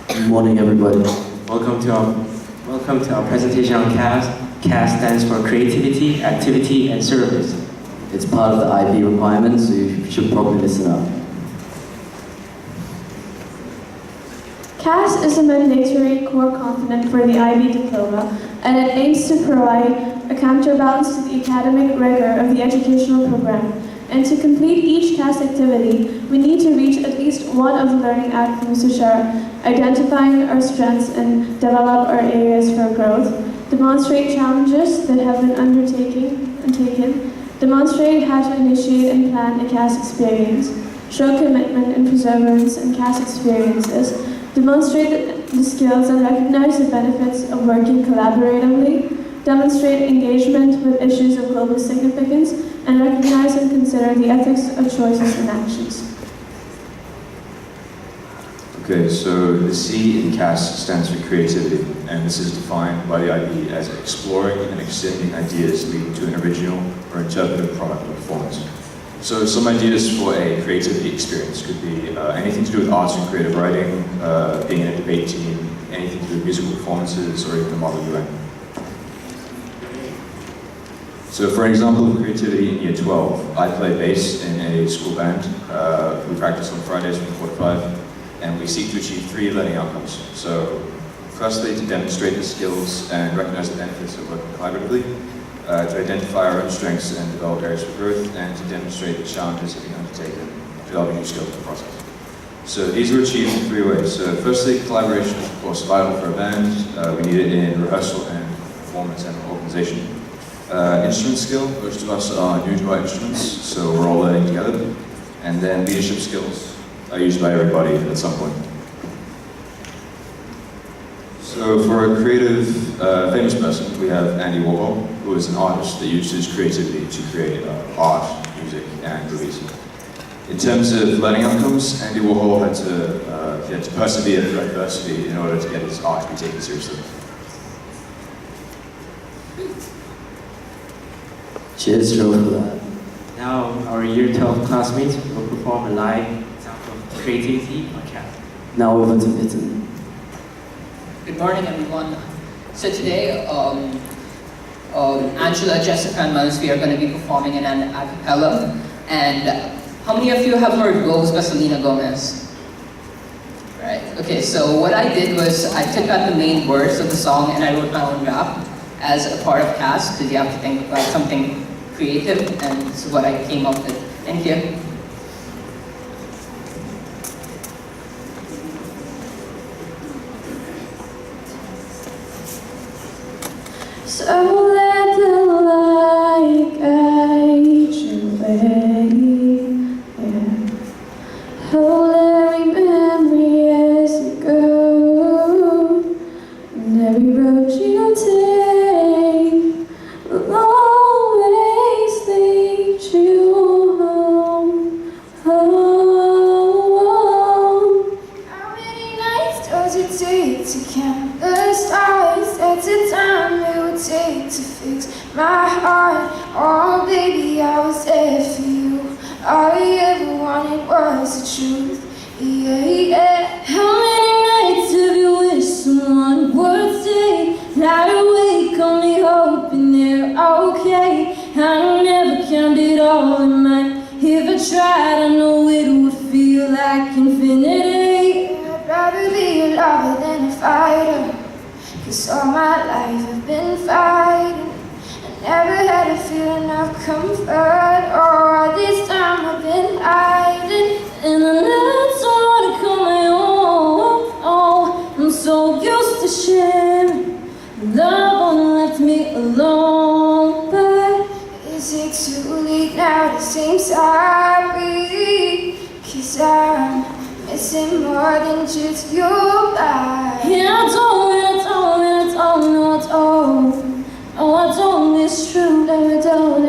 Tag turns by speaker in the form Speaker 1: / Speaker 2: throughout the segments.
Speaker 1: Good morning, everybody.
Speaker 2: Welcome to our presentation on C.A.S. C.A.S stands for Creativity, Activity, and Service.
Speaker 1: It's part of the IB requirements, so you should probably listen up.
Speaker 3: C.A.S is a mandatory core component for the IB diploma, and it aims to provide a counterbalance to the academic rigor of the educational program. And to complete each C.A.S activity, we need to reach at least one of the learning outcomes, which are identifying our strengths and develop our areas for growth, demonstrate challenges that have been undertaken, demonstrate how to initiate and plan a C.A.S experience, show commitment and perseverance in C.A.S experiences, demonstrate the skills and recognize the benefits of working collaboratively, demonstrate engagement with issues of global significance, and recognize and consider the ethics of choices and actions.
Speaker 4: Okay, so the C in C.A.S stands for creativity, and this is defined by the IB as exploring and extending ideas leading to an original or interpretive product or performance. So some ideas for a creativity experience could be anything to do with arts and creative writing, being in a debate team, anything to do with musical performances, or even a Model UN. So for an example of creativity in Year 12, I play bass in a school band. We practice on Fridays from 4 to 5, and we seek to achieve 3 learning outcomes. So firstly, to demonstrate the skills and recognize the benefits of working collaboratively, to identify our own strengths and develop areas for growth, and to demonstrate the challenges that we undertake in developing new skills in the process. So these are achieved in 3 ways. So firstly, collaboration is of course vital for a band. We need it in rehearsal and performance and organization. Instrument skill, most of us are new to our instruments, so we're all learning together. And then leadership skills are used by everybody at some point. So for a creative, famous person, we have Andy Warhol, who is an artist that used his creativity to create art, music, and movies. In terms of learning outcomes, Andy Warhol had to persevere through adversity in order to get his art to be taken seriously.
Speaker 1: Cheers, Joe, for that.
Speaker 2: Now, our Year 12 classmates will perform a live example of creativity on C.A.S.
Speaker 1: Now over to Nitin.
Speaker 5: Good morning, everyone. So today, Angela, Jessica, and Manusvi are going to be performing in an a cappella. And how many of you have heard Goes by Selena Gomez? Right. Okay, so what I did was I took out the main words of the song and I wrote my own rap as a part of C.A.S, because you have to think about something creative, and this is what I came up with. Thank you.
Speaker 3: So let the light guide your way, yeah. Hold every memory as you go, and every road you take will always lead you home, home. How many nights does it take to count the stars? That's the time it would take to fix my heart. Oh baby, I was there for you. All I ever wanted was the truth. Yeah, yeah. How many nights have you wished someone would stay? Lie awake, only hoping they're okay. I never count it all in mind. If I tried, I know it would feel like infinity. I'd rather be a lover than a fighter, 'cause all my life I've been fighting. I never had a feeling of comfort. All this time I've been hiding, and I never want to call my own. Oh, I'm so used to sharing. Love only left me alone. But is it too late now to say sorry? 'Cause I'm missing more than just your body. Yeah, I don't know. Oh, I don't, it's true that I don't.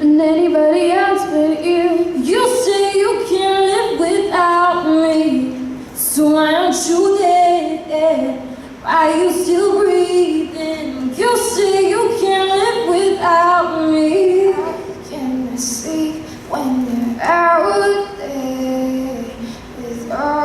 Speaker 3: And anybody else but you. You say you can't live without me, so why aren't you there? Why are you still breathing? You say you can't live without me. How can I sleep when you're out there with all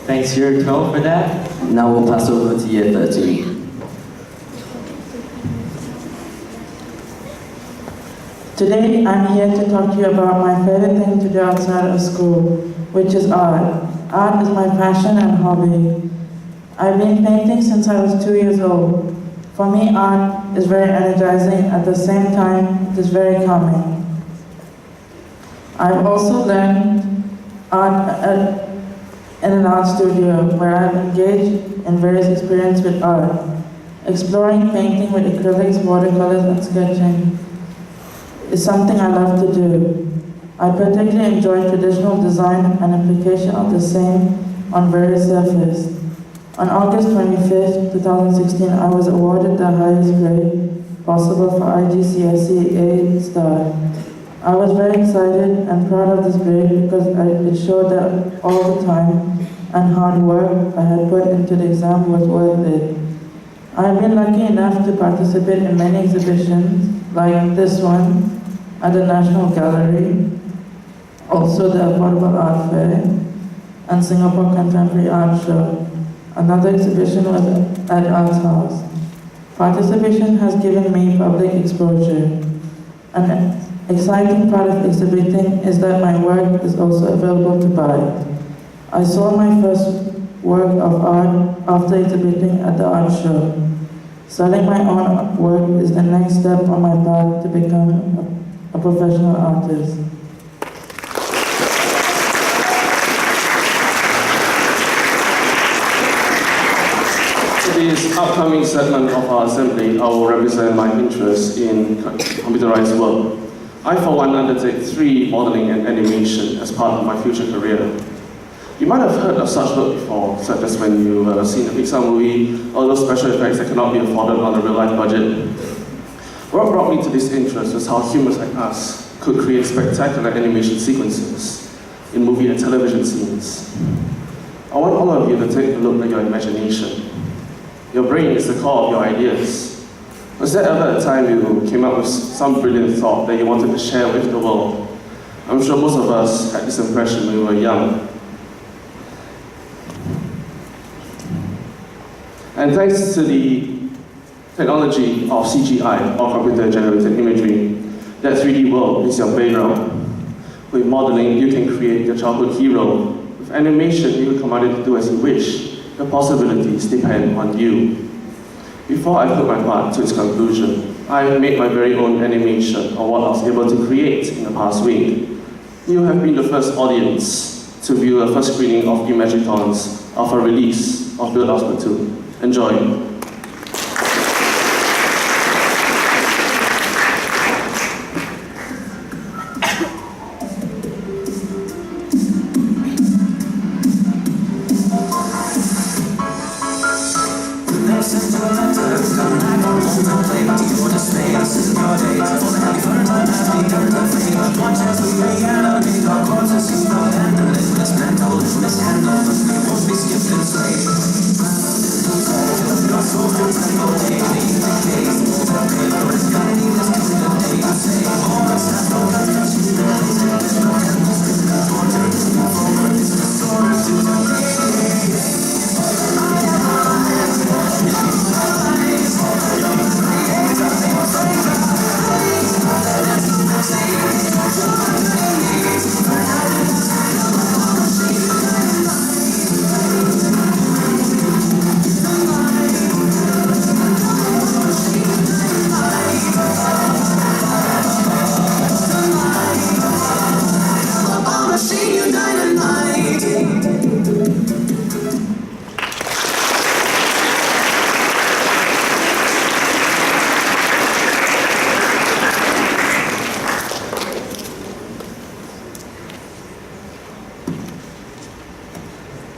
Speaker 2: Thanks, year 12 for that.
Speaker 1: Now we'll pass over to year 13.
Speaker 6: Today, I'm here to talk to you about my favorite thing to do outside of school, which is art. Art is my passion and hobby. I've been painting since I was 2 years old. For me, art is very energizing. At the same time, it is very calming. I've also learned art in an art studio where I've engaged in various experiences with art, exploring painting with acrylics, watercolors, and sketching is something I love to do. I particularly enjoy traditional design and application of the same on various surfaces. On August 25th, 2016, I was awarded the highest grade possible for IGCSE A-star. I was very excited and proud of this grade because it showed that all the time and hard work I had put into the exam was worth it. I have been lucky enough to participate in many exhibitions, like this one at the National Gallery, also the Affordable Art Fair, and Singapore Contemporary Art Show. Another exhibition was at Arts House. Participation has given me public exposure. An exciting part of exhibiting is that my work is also available to buy. I sold my first work of art after exhibiting at the art show. Selling my own work is the next step on my path to become a professional artist.
Speaker 7: In this upcoming segment of our assembly, I will represent my interest in computerized work. I, for one, undertake 3D modeling and animation as part of my future career. You might have heard of such work before, such as when you've seen a Pixar movie, all those special effects that cannot be afforded on a real-life budget. What brought me to this interest was how humans like us could create spectacular animation sequences in movie and television scenes. I want all of you to take a look at your imagination. Your brain is the core of your ideas. Was there ever a time you came up with some brilliant thought that you wanted to share with the world? I'm sure most of us had this impression when we were young. And thanks to the technology of CGI, or computer-generated imagery, that 3D world is your playground. With modeling, you can create your childhood hero. With animation, you can command it to do as you wish. The possibilities depend on you. Before I put my part to its conclusion, I made my very own animation of what I was able to create in the past week. You have been the first audience to view a first screening of Imagitons of a release of Build House Platoon. Enjoy.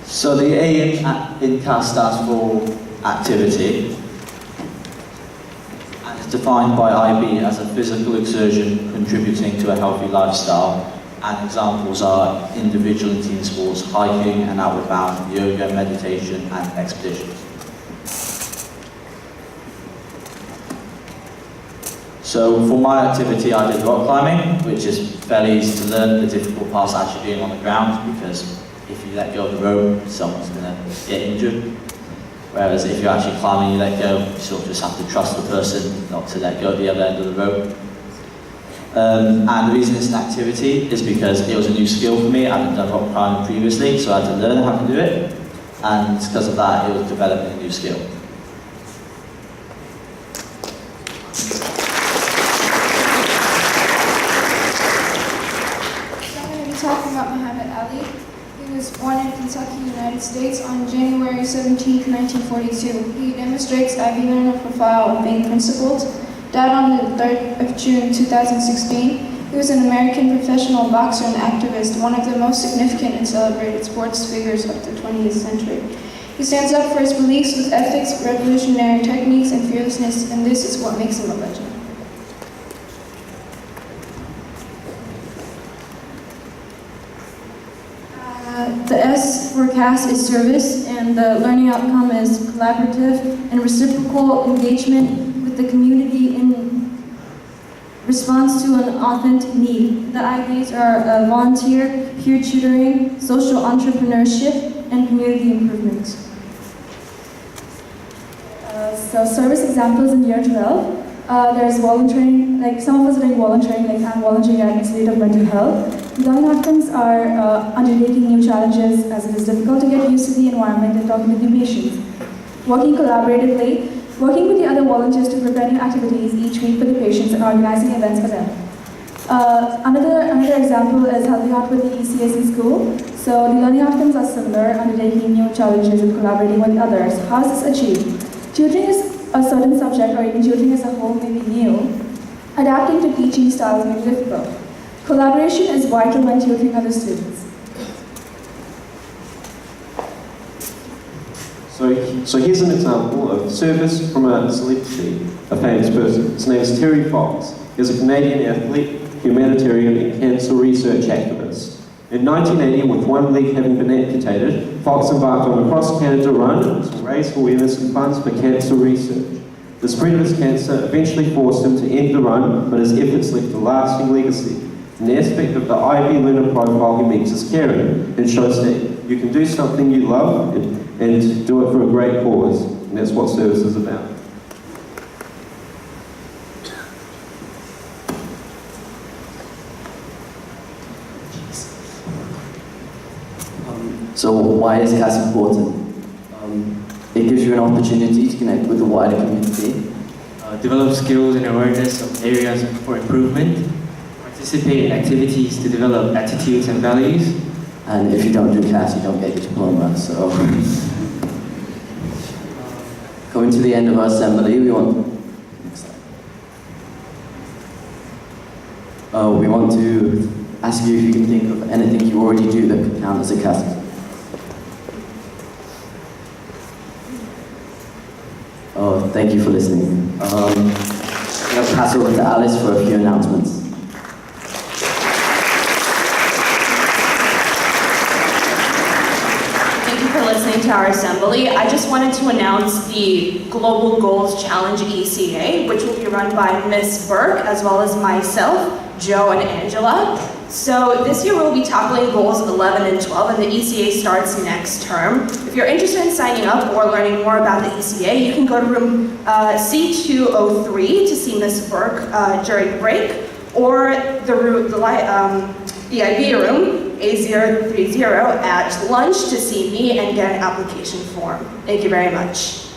Speaker 1: So the A in C.A.S stands for activity, and is defined by IB as a physical exertion contributing to a healthy lifestyle, and examples are individual and team sports, hiking and outward bound, yoga, meditation and expeditions. So for my activity I did rock climbing, which is fairly easy to learn. The difficult part's actually being on the ground because if you let go of the rope, someone's going to get injured. Whereas if you're actually climbing, you let go, you sort of just have to trust the person not to let go of the other end of the rope. And the reason it's an activity is because it was a new skill for me. I hadn't done rock climbing previously, so I had to learn how to do it. And because of that, it was developing a new skill.
Speaker 3: Talking about Muhammad Ali. He was born in Kentucky, United States on January 17, 1942. He demonstrates Ivy learner profile of being principled. Died on the 3rd of June 2016. He was an American professional boxer and activist, one of the most significant and celebrated sports figures of the 20th century. He stands up for his beliefs with ethics, revolutionary techniques, and fearlessness, and this is what makes him a legend. The S for C.A.S is service, and the learning outcome is collaborative and reciprocal engagement with the community in response to an authentic need. The IDs are volunteer, peer tutoring, social entrepreneurship, and community improvement.
Speaker 8: So service examples in year 12. There's volunteering, like some of us are doing volunteering, like I'm volunteering at Institute of Mental Health. Young Africans are undertaking new challenges as it is difficult to get used to the environment and talking to the patients. Working collaboratively, working with the other volunteers to prepare new activities each week for the patients and organizing events for them. Another example is helping out with the C.A.S in school. So the learning outcomes are similar, undertaking new challenges and collaborating with others. How is this achieved? Tutoring is a certain subject or even tutoring as a whole may be new. Adapting to teaching styles may be difficult. Collaboration is vital when tutoring other students.
Speaker 9: So here's an example of service from a celebrity, a famous person. His name is Terry Fox. He's a Canadian athlete, humanitarian and cancer research activist. In 1980, with one leg having been amputated, Fox embarked on a cross-Canada run to raise awareness and funds for cancer research. The spread of his cancer eventually forced him to end the run, but his efforts left a lasting legacy. An aspect of the IB learner profile he makes is caring, and shows that you can do something you love and do it for a great cause, and that's what service is about.
Speaker 10: So why is C.A.S important? It gives you an opportunity to connect with the wider community,
Speaker 2: Develop skills and awareness of areas for improvement, participate in activities to develop attitudes and values.
Speaker 10: and if you don't do C.A.S, you don't get your diploma. So, coming to the end of our assembly, we want to ask you if you can think of anything you already do that could count as a C.A.S. Oh, thank you for listening. I'm going to pass over to Alice for a few announcements.
Speaker 11: Thank you for listening to our assembly. I just wanted to announce the Global Goals Challenge ECA, which will be run by Ms. Burke, as well as myself, Joe, and Angela. So this year we'll be tackling goals 11 and 12, and the ECA starts next term. If you're interested in signing up or learning more about the ECA, you can go to room C203 to see Ms. Burke during break, or the IB room A030 at lunch to see me and get an application form. Thank you very much.